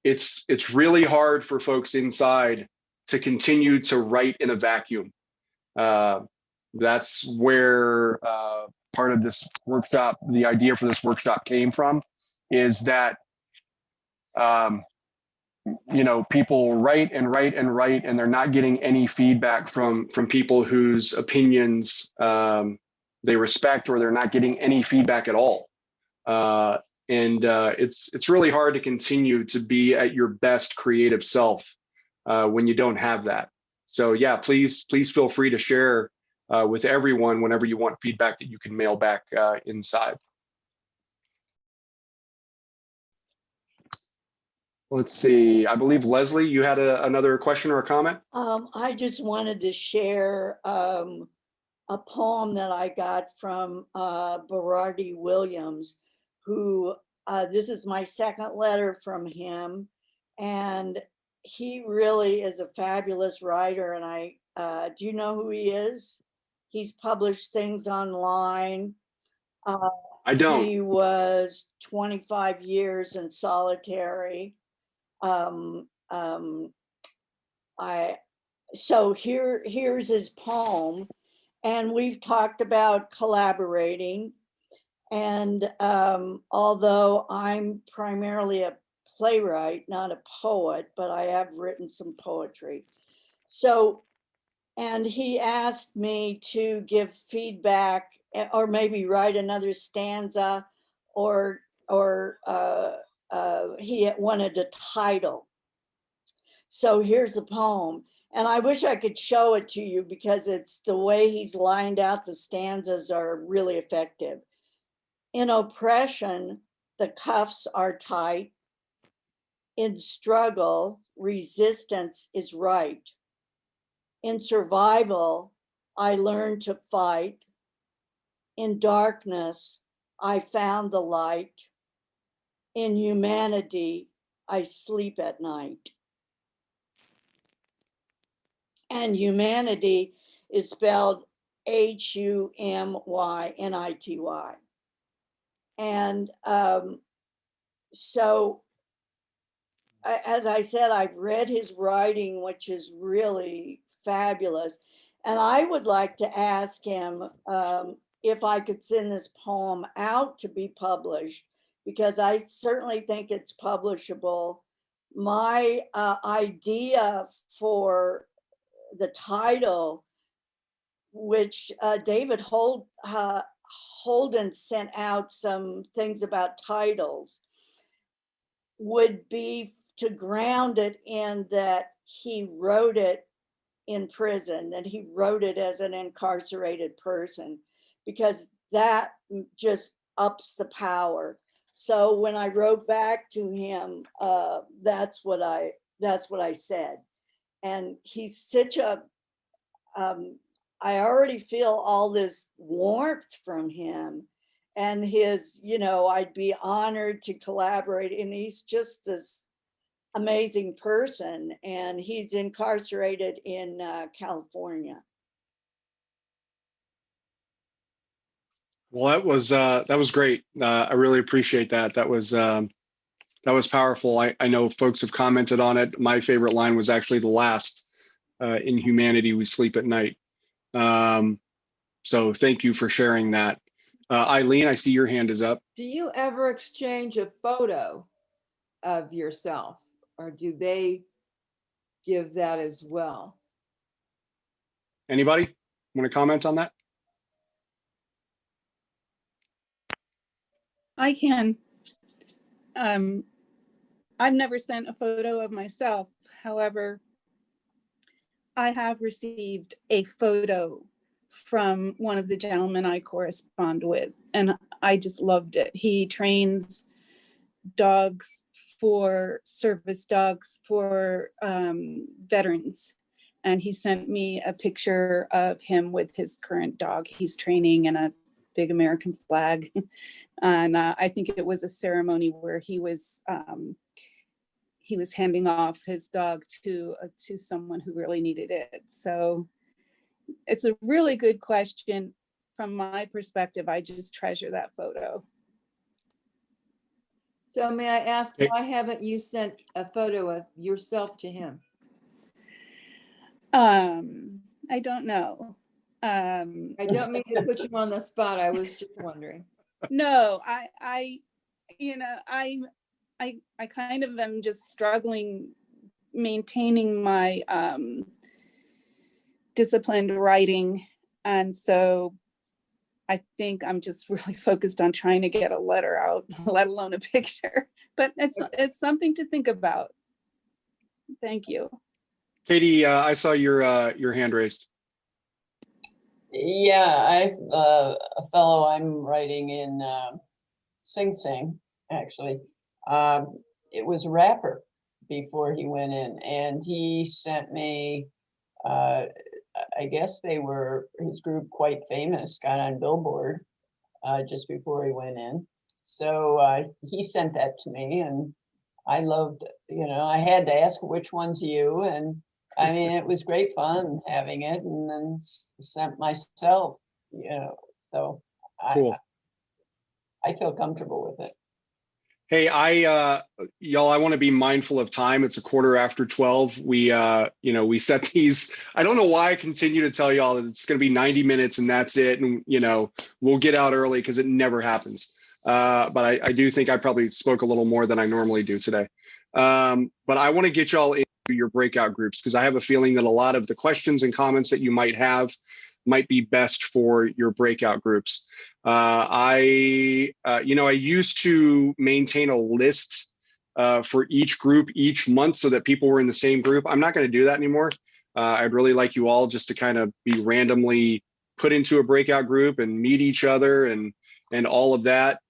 It's really hard for folks inside to continue to write in a vacuum. That's where part of this workshop, the idea for this workshop came from, is that people write and write and write, and they're not getting any feedback from people whose opinions they respect, or they're not getting any feedback at all. And it's really hard to continue to be at your best creative self when you don't have that. So yeah, please feel free to share with everyone whenever you want feedback that you can mail back inside. Let's see. I believe Leslie, you had another question or a comment? I just wanted to share a poem that I got from Berardi Williams, who this is my second letter from him, and he really is a fabulous writer. And do you know who he is? He's published things online. I don't. He was 25 years in solitary. So here's his poem, and we've talked about collaborating. And although I'm primarily a playwright, not a poet, but I have written some poetry. So, and he asked me to give feedback, or maybe write another stanza, or he wanted a title. So here's the poem. And I wish I could show it to you because it's the way he's lined out the stanzas are really effective. In oppression, the cuffs are tight. In struggle, resistance is right. In survival, I learned to fight. In darkness, I found the light. In humanity, I sleep at night. And humanity is spelled Humynity. And so, as I said, I've read his writing, which is really fabulous. And I would like to ask him if I could send this poem out to be published, because I certainly think it's publishable. My idea for the title, which David Holden sent out some things about titles, would be to ground it in that he wrote it in prison, that he wrote it as an incarcerated person, because that just ups the power. So when I wrote back to him, that's what I said. And he's such a, I already feel all this warmth from him, and his, I'd be honored to collaborate. And he's just this amazing person. And he's incarcerated in California. Well, that was great. I really appreciate that. That was powerful. I know folks have commented on it. My favorite line was actually the last, in humanity, we sleep at night. So thank you for sharing that. Eileen, I see your hand is up. Do you ever exchange a photo of yourself, or do they give that as well? Anybody want to comment on that? I can. I've never sent a photo of myself. However, I have received a photo from one of the gentlemen I correspond with, and I just loved it. He trains dogs for service dogs for veterans. And he sent me a picture of him with his current dog he's training in a big American flag. And I think it was a ceremony where he was handing off his dog to someone who really needed it. So it's a really good question. From my perspective, I just treasure that photo. So may I ask, why haven't you sent a photo of yourself to him? I don't know. I don't mean to put you on the spot. I was just wondering. No, I kind of am just struggling maintaining my disciplined writing. And so I think I'm just really focused on trying to get a letter out, let alone a picture. But it's something to think about. Thank you. Katie, I saw your hand raised. Yeah, a fellow I'm writing in Sing Sing, actually. It was a rapper before he went in, and he sent me, I guess his group Quite Famous got on Billboard just before he went in. So he sent that to me, and I loved, I had to ask which one's you, and I mean, it was great fun having it, and then sent myself, so Cool. I feel comfortable with it. Hey, y'all, I want to be mindful of time. It's 12:15. We set these. I don't know why I continue to tell y'all that it's going to be 90 minutes and that's it. And, we'll get out early because it never happens. But I do think I probably spoke a little more than I normally do today. But I want to get y'all into your breakout groups because I have a feeling that a lot of the questions and comments that you might have might be best for your breakout groups. I used to maintain a list for each group each month so that people were in the same group. I'm not going to do that anymore. I'd really like you all just to kind of be randomly put into a breakout group and meet each other and all of that.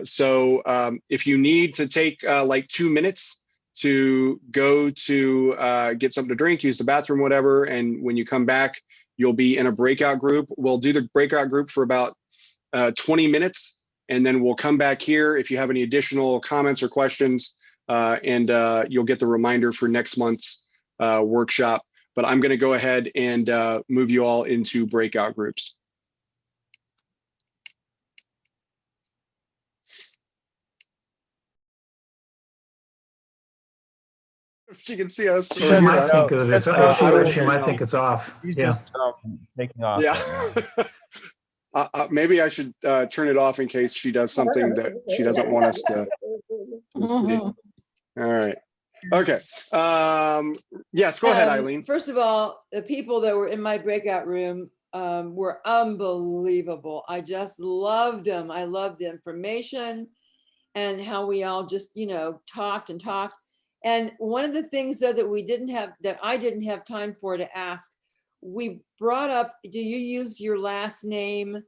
So if you need to take like 2 minutes to go to get something to drink, use the bathroom, whatever, and when you come back, you'll be in a breakout group. We'll do the breakout group for about 20 minutes, and then we'll come back here if you have any additional comments or questions, and you'll get the reminder for next month's workshop. But I'm going to go ahead and move you all into breakout groups. She can see us. She might think of it. She might think it's off. He's Yeah. just taking off. Yeah. Right now. Maybe I should turn it off in case she does something that she doesn't want us to see. All right. Okay. Yes, go ahead, Eileen. First of all, the people that were in my breakout room were unbelievable. I just loved them. I loved the information and how we all just, talked and talked. And one of the things though that I didn't have time for to ask, we brought up, do you use your last name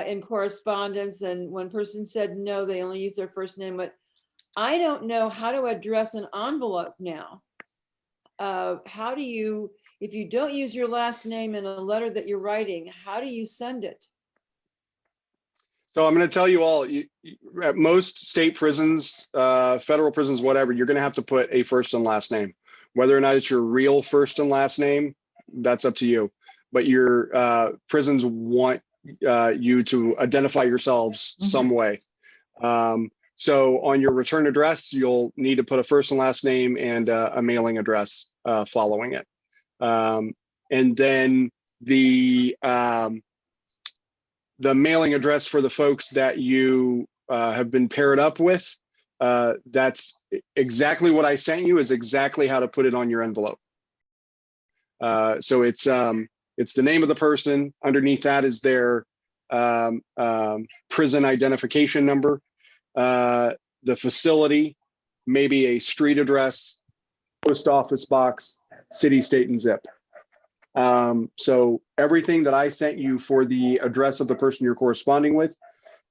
in correspondence? And one person said, no, they only use their first name, but I don't know how to address an envelope now. How do you, if you don't use your last name in a letter that you're writing, how do you send it? So I'm going to tell you all, at most state prisons, federal prisons, whatever, you're going to have to put a first and last name. Whether or not it's your real first and last name, that's up to you. But your prisons want you to identify yourselves some way. So on your return address, you'll need to put a first and last name and a mailing address following it. And then the mailing address for the folks that you have been paired up with, that's exactly what I sent you, is exactly how to put it on your envelope. So it's the name of the person. Underneath that is their prison identification number, the facility, maybe a street address, post office box, city, state, and zip. So everything that I sent you for the address of the person you're corresponding with,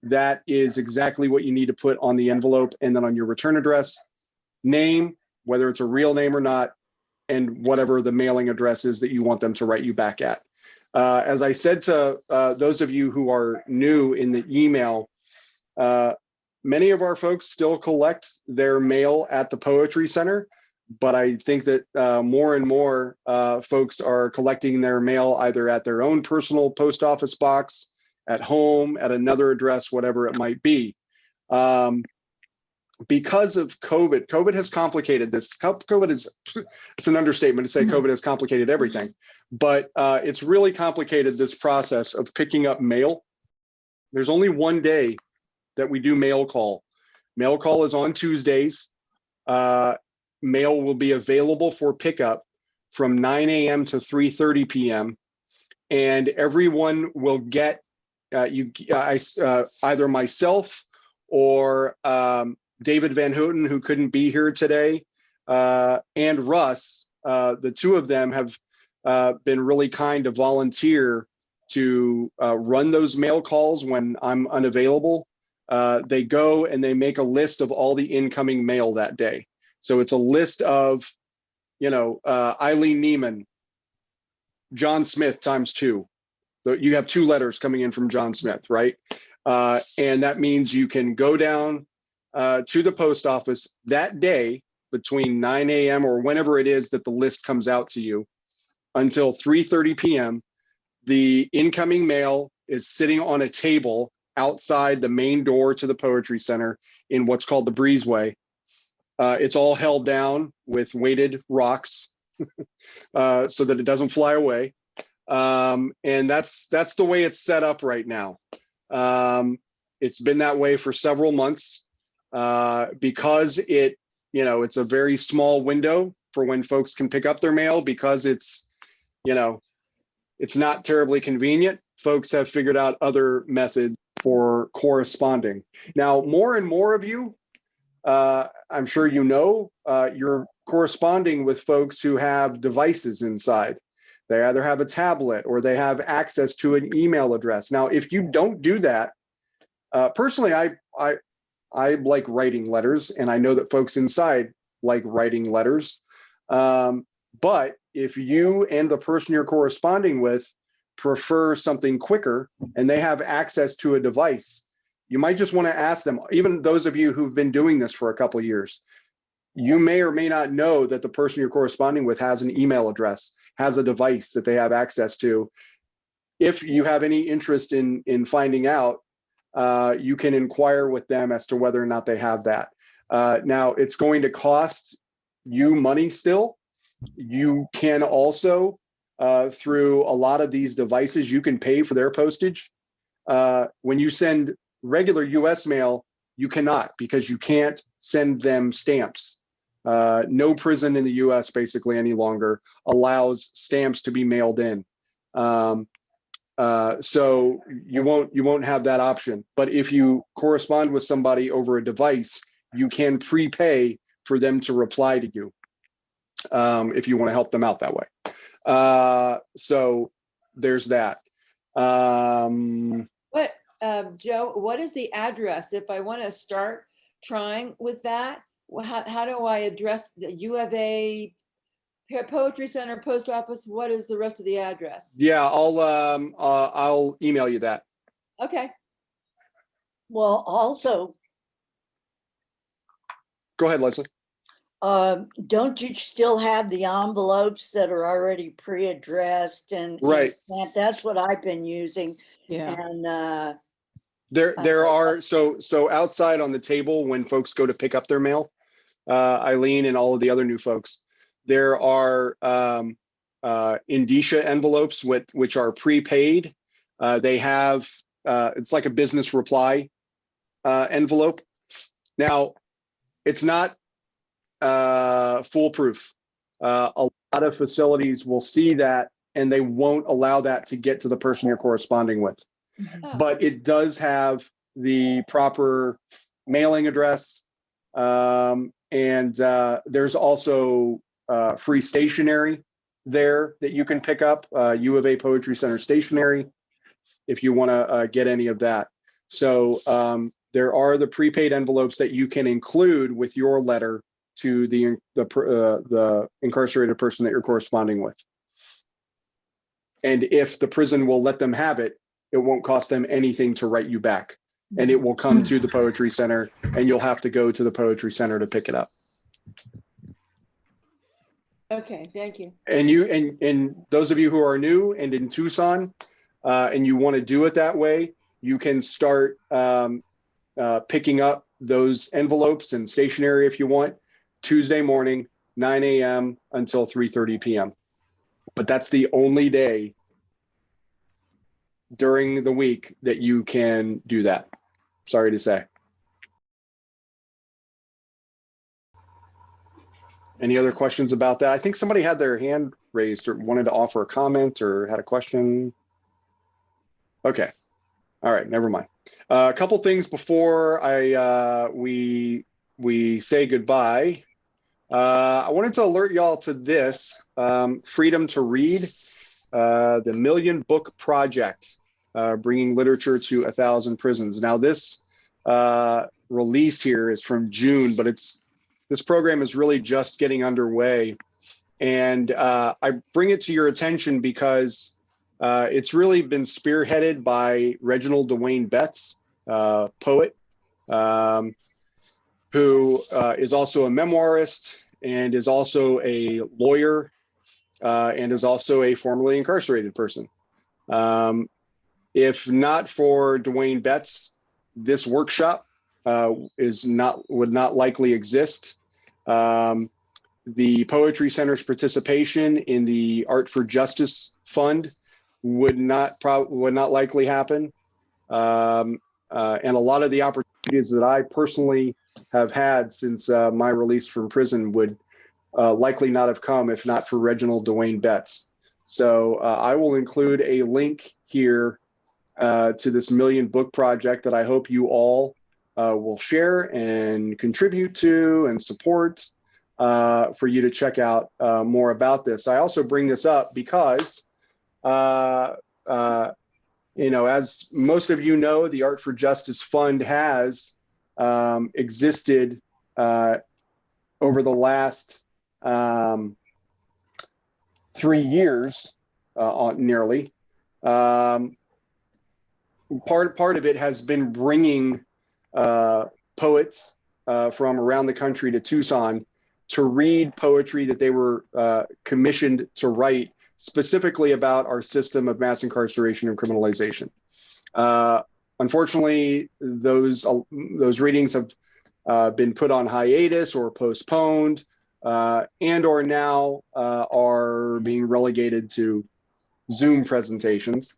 that is exactly what you need to put on the envelope. And then on your return address, name, whether it's a real name or not, and whatever the mailing address is that you want them to write you back at. As I said to those of you who are new in the email, many of our folks still collect their mail at the Poetry Center, but I think that more and more folks are collecting their mail either at their own personal post office box, at home, at another address, whatever it might be. Because of COVID, COVID has complicated this. COVID is, it's an understatement to say COVID has complicated everything, but it's really complicated this process of picking up mail. There's only one day that we do mail call. Mail call is on Tuesdays. Mail will be available for pickup from 9 a.m. to 3:30 p.m. And everyone will get either myself or David Van Houten, who couldn't be here today, and Russ. The two of them have been really kind to volunteer to run those mail calls when I'm unavailable. They go and they make a list of all the incoming mail that day. So it's a list of, Eileen Neiman, John Smith ×2. So you have 2 letters coming in from John Smith, right? And that means you can go down to the post office that day between 9 a.m. or whenever it is that the list comes out to you until 3:30 p.m. The incoming mail is sitting on a table outside the main door to the Poetry Center in what's called the breezeway. It's all held down with weighted rocks so that it doesn't fly away. And that's the way it's set up right now. It's been that way for several months because it's a very small window for when folks can pick up their mail, because it's not terribly convenient. Folks have figured out other methods for corresponding. Now, more and more of you, I'm sure you're corresponding with folks who have devices inside. They either have a tablet or they have access to an email address. Now, if you don't do that, personally, I like writing letters, and I know that folks inside like writing letters. But if you and the person you're corresponding with prefer something quicker and they have access to a device, you might just want to ask them. Even those of you who've been doing this for a couple of years, you may or may not know that the person you're corresponding with has an email address, has a device that they have access to. If you have any interest in finding out, you can inquire with them as to whether or not they have that. Now, it's going to cost you money still. You can also, through a lot of these devices, you can pay for their postage. When you send regular US mail, you cannot, because you can't send them stamps. No prison in the US basically any longer allows stamps to be mailed in. So you won't have that option. But if you correspond with somebody over a device, you can prepay for them to reply to you if you want to help them out that way. So there's that. Joe, what is the address if I want to start trying with that? How do I address the U of A Poetry Center post office? What is the rest of the address? Yeah, I'll email you that. Okay. Well, also, go ahead, Leslie. Don't you still have the envelopes that are already pre-addressed and right? That's what I've been using Yeah. And There are, so outside on the table when folks go to pick up their mail, Eileen and all of the other new folks, there are indicia envelopes which are prepaid. They have, it's like a business reply envelope. Now, it's not foolproof. A lot of facilities will see that and they won't allow that to get to the person you're corresponding with. But it does have the proper mailing address. And there's also free stationery there that you can pick up, U of A Poetry Center stationery, if you want to get any of that. So there are the prepaid envelopes that you can include with your letter to the incarcerated person that you're corresponding with. And if the prison will let them have it, it won't cost them anything to write you back. And it will come to the Poetry Center and you'll have to go to the Poetry Center to pick it up. Okay, thank you. And and those of you who are new and in Tucson and you want to do it that way, you can start picking up those envelopes and stationery if you want, Tuesday morning, 9 a.m. until 3:30 p.m. But that's the only day during the week that you can do that. Sorry to say. Any other questions about that? I think somebody had their hand raised or wanted to offer a comment or had a question. Okay. All right, never mind. A couple things before we say goodbye. I wanted to alert y'all to this, Freedom to Read, the Million Book Project, bringing literature to 1,000 prisons. Now this release here is from June, but this program is really just getting underway. And I bring it to your attention because it's really been spearheaded by Reginald Dwayne Betts, poet, who is also a memoirist and is also a lawyer and is also a formerly incarcerated person. If not for Dwayne Betts, this workshop would not likely exist. The Poetry Center's participation in the Art for Justice Fund would not likely happen. And a lot of the opportunities that I personally have had since my release from prison would likely not have come if not for Reginald Dwayne Betts. So I will include a link here to this Million Book Project that I hope you all will share and contribute to and support for you to check out more about this. I also bring this up because, you know, as most of you know, the Art for Justice Fund has existed over the last 3 years, nearly. Part of it has been bringing poets from around the country to Tucson to read poetry that they were commissioned to write specifically about our system of mass incarceration and criminalization. Unfortunately, those readings have been put on hiatus or postponed, and or now are being relegated to Zoom presentations.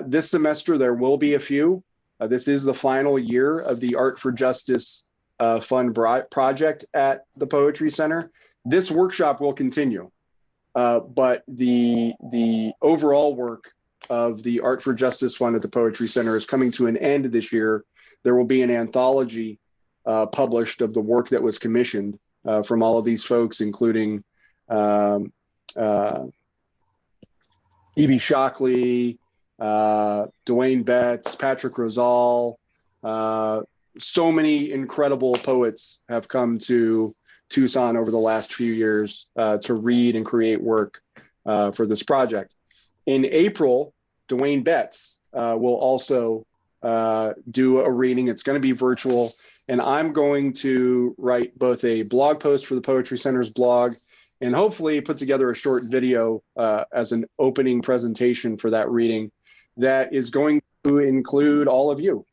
This semester, there will be a few. This is the final year of the Art for Justice Fund project at the Poetry Center. This workshop will continue, but the overall work of the Art for Justice Fund at the Poetry Center is coming to an end this year. There will be an anthology published of the work that was commissioned from all of these folks, including Evie Shockley, Dwayne Betts, Patrick Rosal. So many incredible poets have come to Tucson over the last few years to read and create work for this project. In April, Dwayne Betts will also do a reading. It's going to be virtual, and I'm going to write both a blog post for the Poetry Center's blog and hopefully put together a short video as an opening presentation for that reading. that is going to include all of you.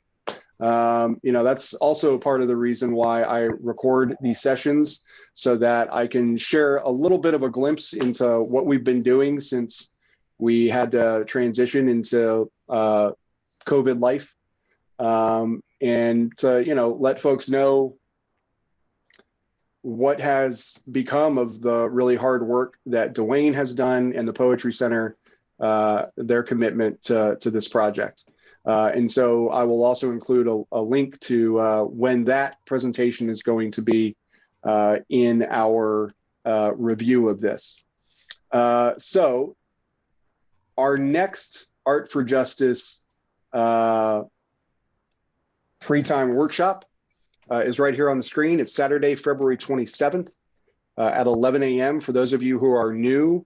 That's also part of the reason why I record these sessions, so that I can share a little bit of a glimpse into what we've been doing since we had to transition into COVID life, and to, let folks know what has become of the really hard work that Dwayne has done and the Poetry Center, their commitment to this project. And so I will also include a link to when that presentation is going to be in our review of this. So our next Art for Justice free time workshop is right here on the screen. It's Saturday, February 27th at 11 a.m. For those of you who are new,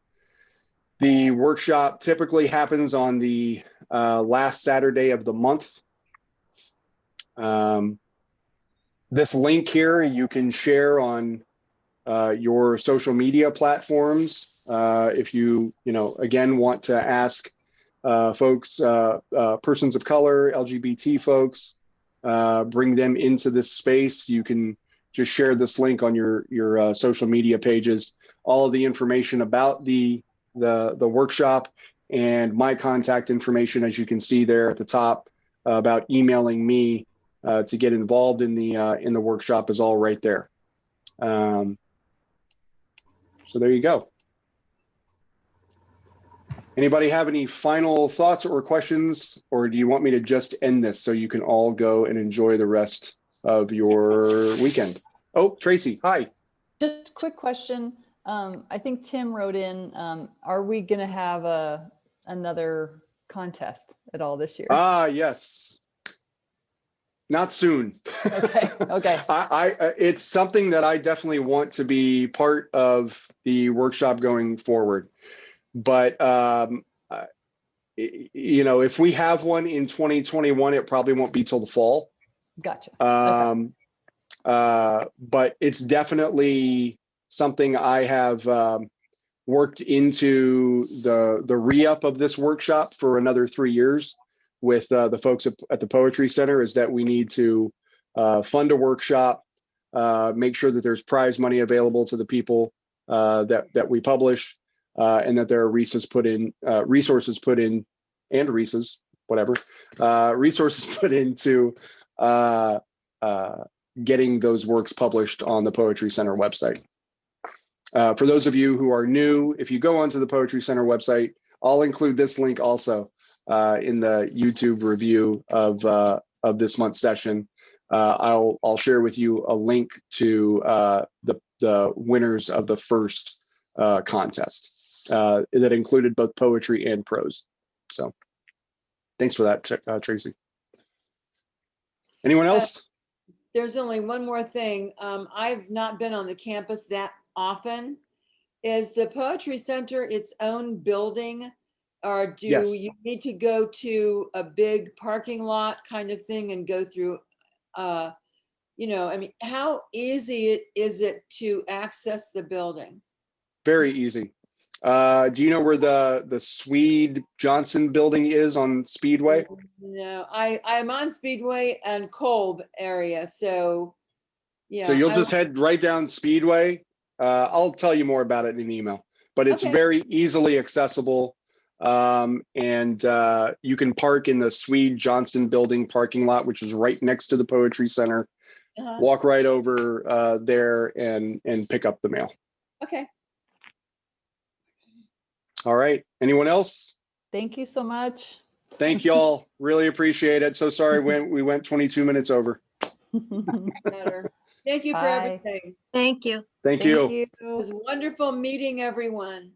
the workshop typically happens on the last Saturday of the month. This link here you can share on your social media platforms. If you, again, want to ask folks, persons of color, LGBT folks, bring them into this space, you can just share this link on your social media pages. All of the information about the workshop and my contact information, as you can see there at the top, about emailing me to get involved in the workshop, is all right there. So there you go. Anybody have any final thoughts or questions, or do you want me to just end this so you can all go and enjoy the rest of your weekend? Oh, Tracy, hi. Just a quick question. I think Tim wrote in, are we going to have another contest at all this year? Yes. Not soon. Okay. Okay. It's something that I definitely want to be part of the workshop going forward. But, if we have one in 2021, it probably won't be till the fall. Gotcha. Okay. But it's definitely something I have worked into the re-up of this workshop for another 3 years with the folks at the Poetry Center, is that we need to fund a workshop, make sure that there's prize money available to the people that we publish, and that there are resources put in, into getting those works published on the Poetry Center website. For those of you who are new, if you go onto the Poetry Center website, I'll include this link also in the YouTube review of this month's session. I'll share with you a link to the winners of the first contest that included both poetry and prose. So thanks for that, Tracy. Anyone else? There's only one more thing. I've not been on the campus that often. Is the Poetry Center its own building, or do Yes. you need to go to a big parking lot kind of thing and go through, how easy is it to access the building? Very easy. Do you know where the Swede Johnson building is on Speedway? No, I'm on Speedway and Kolb area, so yeah. So you'll just head right down Speedway. I'll tell you more about it in an email, but it's Okay. very easily accessible. And you can park in the Swede Johnson building parking lot, which is right next to the Poetry Center. Walk right over there and pick up the mail. Okay. All right. Anyone else? Thank you so much. Thank y'all. Really appreciate it. So sorry when we went 22 minutes over. Better. Thank you for Bye. everything. Thank you. Thank you. It was wonderful meeting everyone.